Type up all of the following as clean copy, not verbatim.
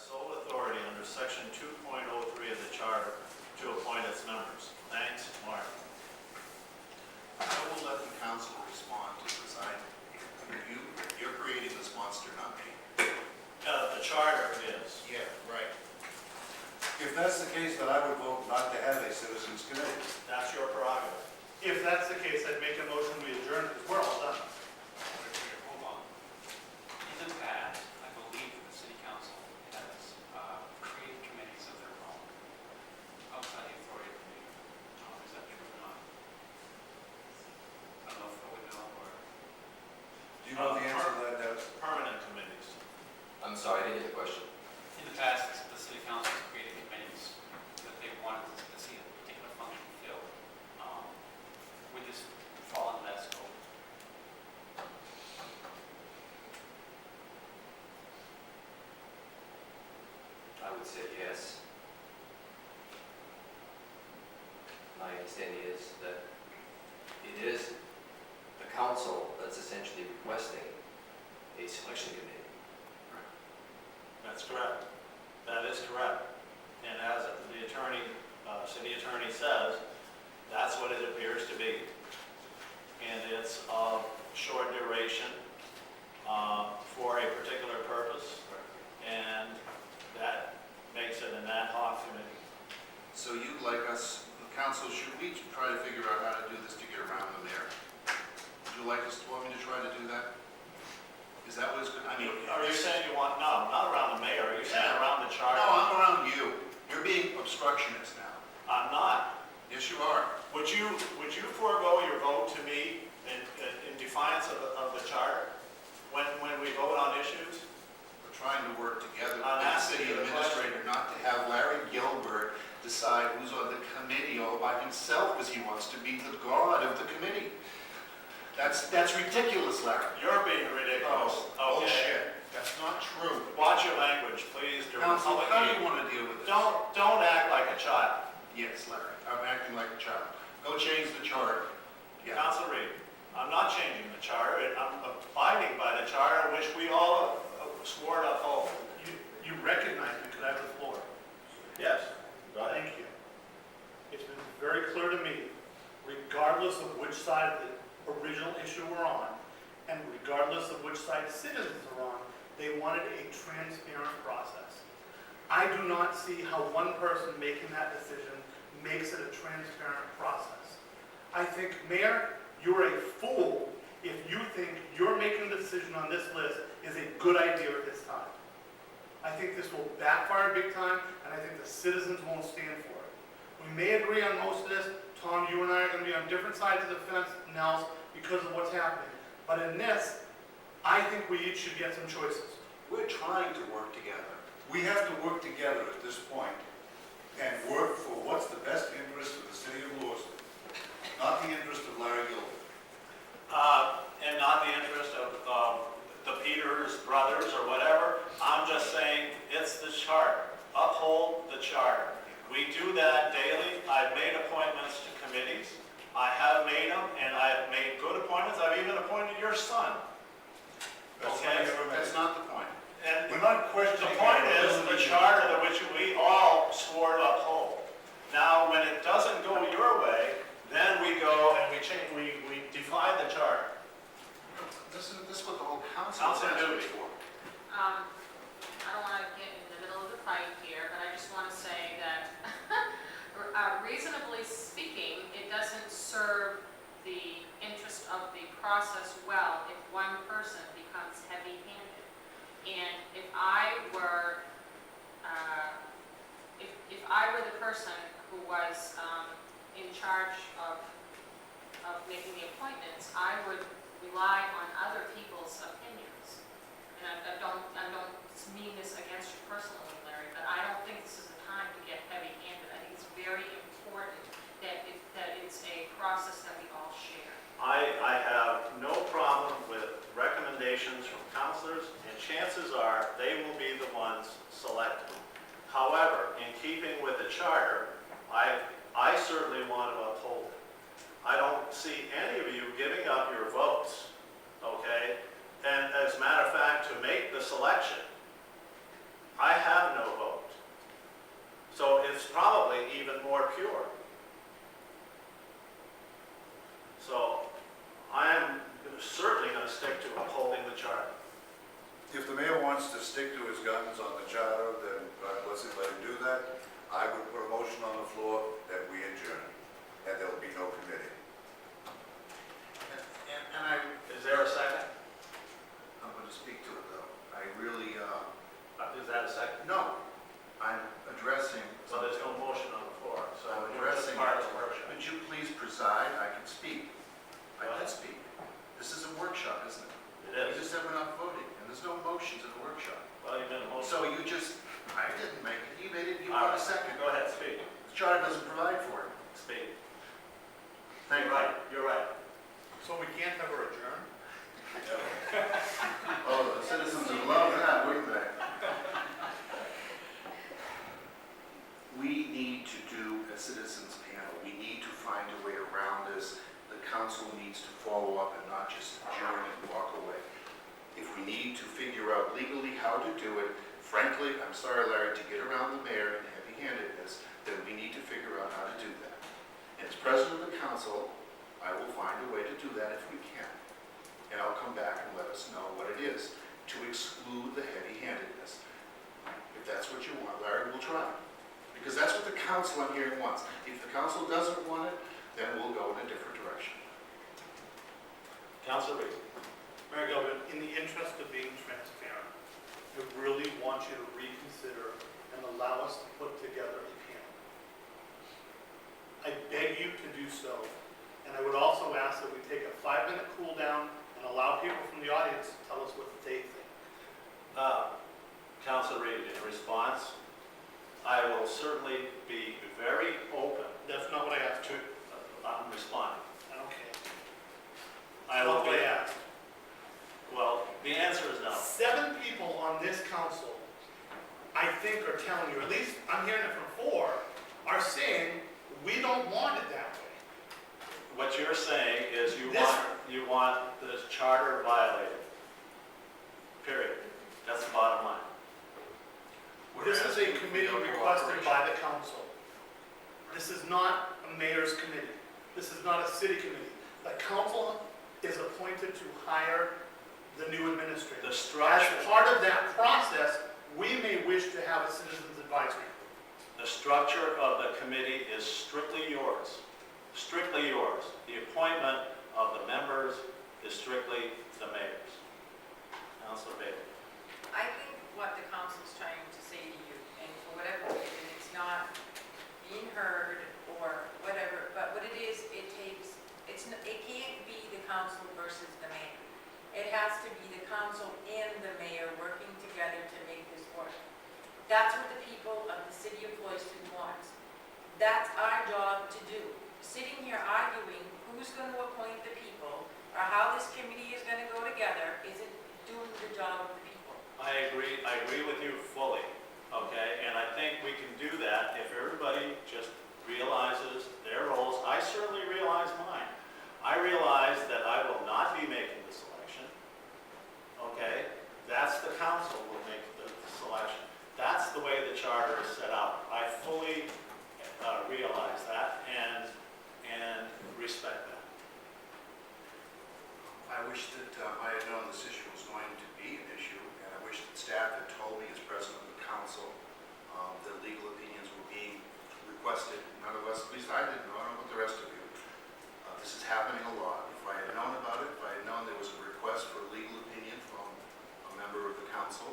sole authority under section 2.03 of the charter to appoint its members. Thanks, Mark. I will let the council respond to this. You're creating this monster, not me. The charter is. Yeah, right. If that's the case, then I would vote not to have a citizens committee. That's your prerogative. If that's the case, I'd make a motion we adjourn because we're all done. Hold on. In the past, I believe the city council has created committees of their own outside the authority of the mayor. Is that true or not? I don't know if I would know or. Do you know the answer to that, Dennis? Permanent committees. I'm sorry, I didn't get the question. In the past, the city council has created committees that they wanted to see a particular function filled. Would this fall into that scope? I would say yes. My understanding is that it is the council that's essentially requesting a selection committee. That's correct. That is correct. And as the attorney, city attorney says, that's what it appears to be. And it's of short duration for a particular purpose, and that makes it an ad hoc committee. So you'd like us, the council, should we try to figure out how to do this to get around the mayor? Would you like us, want me to try to do that? Is that what it's going to, I mean. Are you saying you want, no, not around the mayor, are you saying around the charter? No, I'm around you. You're being obstructionist now. I'm not. Yes, you are. Would you forego your vote to me in defiance of the charter when we vote on issues? We're trying to work together with I'm the asking city you the administrator not to have Larry Gilbert decide who's on the committee all by himself because he wants to be the god of the committee. That's ridiculous, Larry. You're being ridiculous. Oh, Okay. bullshit. That's not true. Watch your language, please. during Council, public how do you meeting. want to deal with this? Don't act like a child. Yes, Larry, I'm acting like a child. Go change the charter. Yeah. Council Reed, I'm not changing the charter. I'm abiding by the charter which we all swore to uphold. You recognize me, could I have the floor? Yes. Go ahead. Thank you. It's been very clear to me, regardless of which side of the original issue we're on, and regardless of which side citizens are on, they wanted a transparent process. I do not see how one person making that decision makes it a transparent process. I think, Mayor, you're a fool if you think you're making the decision on this list is a good idea at this time. I think this will backfire big time, and I think the citizens won't stand for it. We may agree on most of this. Tom, you and I are going to be on different sides of the fence, Nels, because of what's happening. But in this, I think we each should get some choices. We're trying to work together. We have to work together at this point and work for what's the best interest of the city of Lewiston, not the interest of Larry Gilbert. And not the interest of the Peters brothers or whatever. I'm just saying it's the charter. Uphold the charter. We do that daily. I've made appointments to committees. I have made them, and I have made good appointments. I've even appointed your son. That's Okay. That's not the point. And We're not the questioning. point our is the ability to- charter that which we all swore to uphold. Now, when it doesn't go your way, then we go and we change, we defy the charter. This is what the whole council is Council asking Newby. for. I don't want to get in the middle of the fight here, but I just want to say that reasonably speaking, it doesn't serve the interest of the process well if one person becomes heavy-handed. And if I were the person who was in charge of making the appointments, I would rely on other people's opinions. And I don't mean this against you personally, Larry, but I don't think this is the time to get heavy-handed. I think it's very important that it's a process that we all share. I have no problem with recommendations from councilors, and chances are they will be the ones selected. However, in keeping with the charter, I certainly want to uphold it. I don't see any of you giving up your votes, okay? And as a matter of fact, to make the selection, I have no If the mayor wants to stick to his guns on the charter, then God bless him, let him do that. I would put a motion on the floor that we adjourn, and there'll be no committee. Is there a second? I'm going to speak to it, though. I really, Is that a second? no, I'm addressing, So there's no motion on the floor, so I'm we're just addressing, part of the workshop. would you please preside? I can speak. I can speak. This is a workshop, isn't it? It You is. just said we're not voting, and there's no motions in the workshop. Well, you made a motion. So you just, I didn't make it, you made it, you All got a right. second. Go ahead, speak. The charter doesn't provide for it. Speak. Thank You're you. right, you're right. So we can't have her adjourn? Oh, the citizens would love that, wouldn't they? We need to do a citizens panel. We need to find a way around this. The council needs to follow up and not just adjourn and walk away. If we need to figure out legally how to do it, frankly, I'm sorry, Larry, to get around the mayor and heavy-handedness, then we need to figure out how to do that. And as president of the council, I will find a way to do that if we can. And I'll come back and let us know what it is to exclude the heavy-handedness. If that's what you want, Larry, we'll try. Because that's what the council I'm hearing wants. If the council doesn't want it, then we'll go in a different direction. Councilor Reed. Mayor Gilbert, in the interest of being transparent, I really want you to reconsider and allow us to put together a panel. I beg you to do so, and I would also ask that we take a 5-minute cool down and allow people from the audience to tell us what they think. Councilor Reed, in response, I will certainly be very open. That's not what I asked. I'm responding. Okay. I That's will not what be, I asked. well, the answer is no. 7 people on this council, I think, are telling you, at least I'm hearing it from 4, are saying, we don't want it that way. What you're saying is you This- want the charter violated. Period. That's the bottom line. This is a committee requested by the council. This is not a mayor's committee. This is not a city committee. The council is appointed to hire the new administrator. The As structure, part of that process, we may wish to have a citizens advisory. the structure of the committee is strictly yours. Strictly yours. The appointment of the members is strictly the mayor's. Councilor Bailey. I think what the council's trying to say to you, and for whatever reason, it's not being heard or whatever, but what it is, it can't be the council versus the mayor. It has to be the council and the mayor working together to make this work. That's what the people of the city of Lewiston want. That's our job to do. Sitting here arguing who's going to appoint the people or how this committee is going to go together isn't doing the job of the people. I agree with you fully, okay? And I think we can do that if everybody just realizes their roles. I certainly realize mine. I realize that I will not be making the selection, okay? That's the council will make the selection. That's the way the charter is set up. I fully realize that and respect that. I wish that I had known this issue was going to be an issue, and I wish that staff had told me as president of the council that legal opinions were being requested. None of us, at least I didn't know, I don't know about the rest of you. This is happening a lot. If I had known about it, if I had known there was a request for a legal opinion from a member of the council,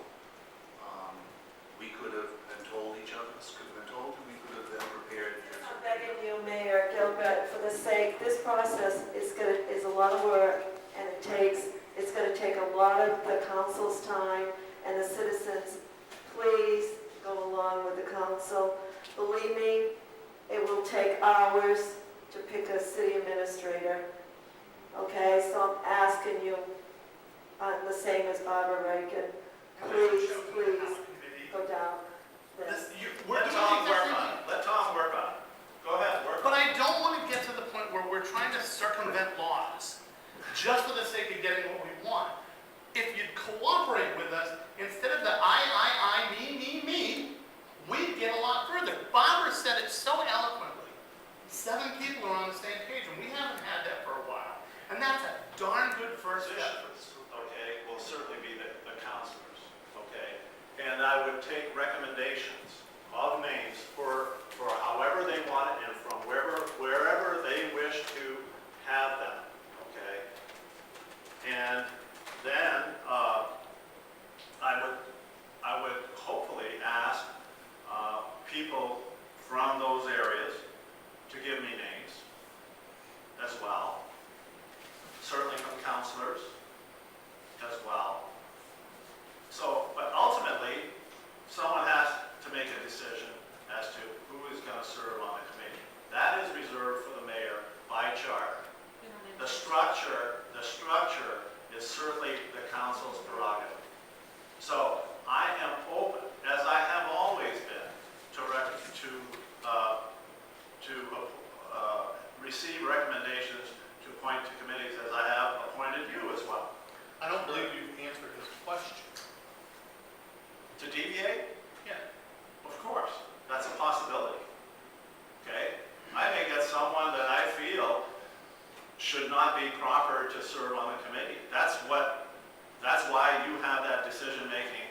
we could have been told, each of us could have been told, and we could have been prepared. I'm begging you, Mayor Gilbert, for the sake, this process is a lot of work, and it's gonna take a lot of the council's time, and the citizens, please go along with the council. Believe me, it will take hours to pick a city administrator, okay? So I'm asking you, the same as Barbara Reagan, please, please, go down this. We're Let doing Tom work exactly- on it. Let Tom work on it. Go ahead, work on But it. I don't want to get to the point where we're trying to circumvent laws just for the sake of getting what we want. If you'd cooperate with us, instead of the I, me, we'd get a lot further. Barbara said it so eloquently. 7 people are on the same page, and we haven't had that for a while. And that's a darn good first step. Okay, will certainly be the counselor. and I would take recommendations of names for however they want it and from wherever they wish to have them, okay? And then I would hopefully ask people from those areas to give me names as well. Certainly from councilors as well. So, but ultimately, someone has to make a decision as to who is going to serve on the committee. That is reserved for the mayor by charter. The structure is certainly the council's prerogative. So I am open, as I have always been, to receive recommendations to appoint to committees, as I have appointed you as well. I don't believe you've answered his question. To deviate? Yeah. Of course, that's a possibility. Okay? I may get someone that I feel should not be proper to serve on the committee. That's why you have that decision-making.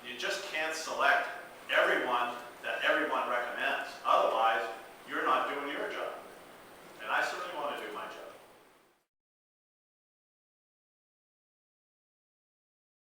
You just can't select everyone